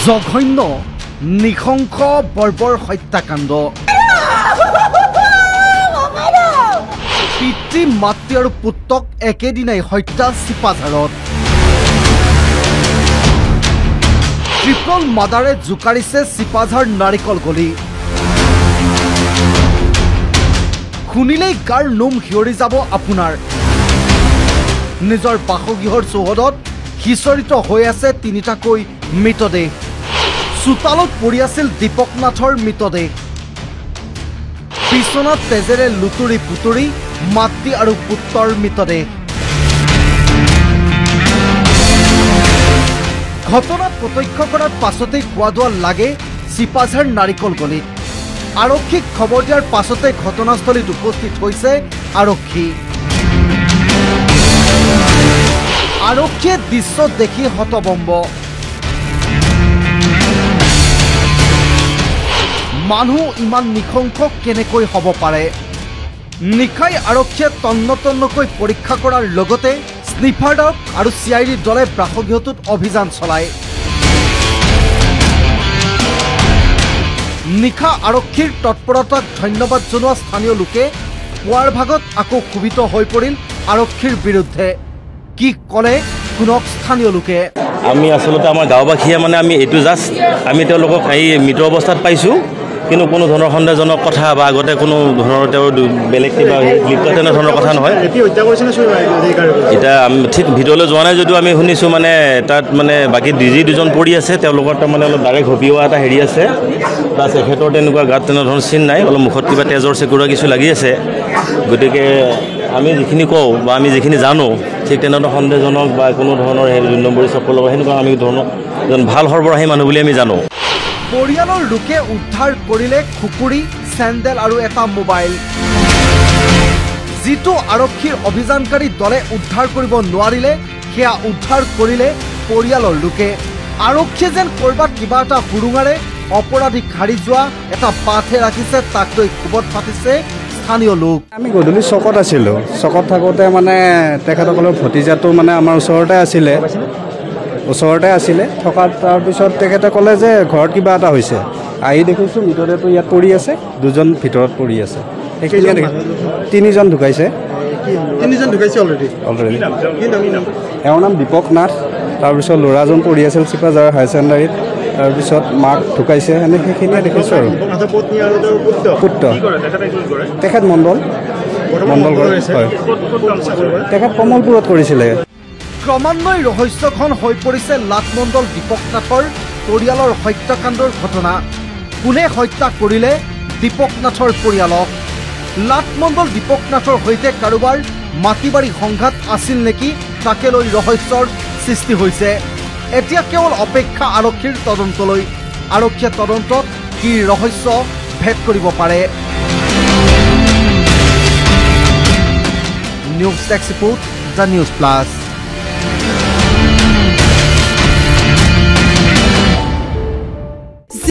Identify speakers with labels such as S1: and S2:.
S1: জঘন্য নিশংস বৰ্বৰ হত্যাকাণ্ড পিতৃ মাতৃ আৰু পুত্ৰক একেদিনাই হত্যা চিপাঝাৰত ট্ৰিপল মাৰ্ডাৰে জোকাৰিছে চিপাঝাৰ নাৰিকল গলি শুনিলেই গাৰ নোম হিয়ৰি যাব আপোনাৰ নিজৰ বাসগৃহৰ চৌহদত হিচৰিত হৈ আছে তিনিটাকৈ মৃতদেহ চোতালত পৰি আছিল দীপক নাথৰ মৃতদেহ বিছনাত তেজেৰে লুতুৰি পুতুৰি মাতৃ আৰু পুত্ৰৰ মৃতদেহ ঘটনা প্ৰত্যক্ষ কৰাৰ পাছতেই কোৱা লাগে চিপাঝাৰ নাৰিকল গলিত আৰক্ষীক খবৰ দিয়াৰ পাছতে ঘটনাস্থলীত উপস্থিত হৈছে আৰক্ষী আৰক্ষীয়ে দৃশ্য দেখি হতবম্ব মানুহ ইমান নিশংস কেনেকৈ হ'ব পাৰে নিশাই আৰক্ষীয়ে তন্নতন্নকৈ পৰীক্ষা কৰাৰ লগতে স্নিফাৰ দল আৰু CID দলে বাসগৃহটোত অভিযান চলায় নিশা আৰক্ষীৰ তৎপৰতাক ধন্যবাদ জনোৱা স্থানীয় লোকে পুৱাৰ ভাগত আকৌ ক্ষোভিত হৈ পৰিল আৰক্ষীৰ বিৰুদ্ধে কি ক'লে শুনক স্থানীয় লোকে
S2: আমি আসলতে আমাৰ গাঁওবাসীয়ে মানে আমি এইটো জাষ্ট আমি তেওঁলোকক এই মৃত অৱস্থাত পাইছোঁ কিন্তু কোনো ধৰণৰ সন্দেহজনক কথা বা আগতে কোনো ধৰণৰ তেওঁৰ বেলেগ কিবা লিপ্ত তেনেধৰণৰ কথা নহয় এতিয়া আমি ঠিক ভিতৰলৈ যোৱা নাই যদিও আমি শুনিছোঁ মানে তাত মানে বাকী দুজন পৰি আছে তেওঁলোকৰ তাৰমানে অলপ ডাইৰেক্ট হপিওৱা এটা হেৰি আছে প্লাছ এখেতৰ তেনেকুৱা গাত তেনেধৰণৰ চিন নাই অলপ মুখত কিবা তেজৰ চেকুৰা কিছু লাগি আছে গতিকে আমি যিখিনি কওঁ বা আমি যিখিনি জানো ঠিক তেনেধৰণৰ সন্দেহজনক বা কোনো ধৰণৰ 2 নম্বৰী চক্ৰৰ লগত সেনেকুৱা আমি ধৰণৰ এজন ভাল সৰবৰাহী মানুহ বুলি আমি জানো
S1: পৰিয়ালৰ লোকে উদ্ধাৰ কৰিলে খুকুৰি চেণ্ডেল আৰু এটা মোবাইল যিটো আৰক্ষীৰ অভিযানকাৰী দলে উদ্ধাৰ কৰিব নোৱাৰিলে সেয়া উদ্ধাৰ কৰিলে পৰিয়ালৰ লোকে আৰক্ষীয়ে যেন কৰবাত কিবা এটা হুৰুঙাৰে অপৰাধীক হাৰি যোৱা এটা পাথে ৰাখিছে তাক লৈ ক্ষোভত পাতিছে স্থানীয় লোক
S3: আমি গধূলি চকত আছিলোঁ চকত থাকোঁতে মানে তেখেতসকলৰ ভতিজাটো মানে আমাৰ ওচৰতে আছিলে থকাৰ তাৰপিছত তেখেতে ক'লে যে ঘৰত কিবা এটা হৈছে আহি দেখিছোঁ মৃতদেহটো ইয়াত পৰি আছে 2জন ভিতৰত পৰি আছে তিনিজন ঢুকাইছে অলৰেডি এওঁৰ নাম দীপক নাথ তাৰপিছত ল'ৰাজন পৰি আছিল চিপাঝাৰ হায়াৰ ছেকেণ্ডাৰীত তাৰপিছত মাক ঢুকাইছে এনে সেইখিনিয়ে দেখিছোঁ আৰু পুত্ৰ তেখেত মণ্ডল হয় তেখেত কমলপুৰত কৰিছিলে
S1: ক্ৰমান্বয়ে ৰহস্যখন হৈ পৰিছে লাটমণ্ডল দীপক নাথৰ পৰিয়ালৰ হত্যাকাণ্ডৰ ঘটনা কোনে হত্যা কৰিলে দীপক নাথৰ পৰিয়ালক লাটমণ্ডল দীপক নাথৰ সৈতে কাৰোবাৰ মাটিবাৰী সংঘাত আছিল নেকি তাকে লৈ ৰহস্যৰ সৃষ্টি হৈছে এতিয়া কেৱল অপেক্ষা আৰক্ষীৰ তদন্তলৈ আৰক্ষীয়ে তদন্তত কি ৰহস্য ভেদ কৰিব পাৰে news desk report the news plus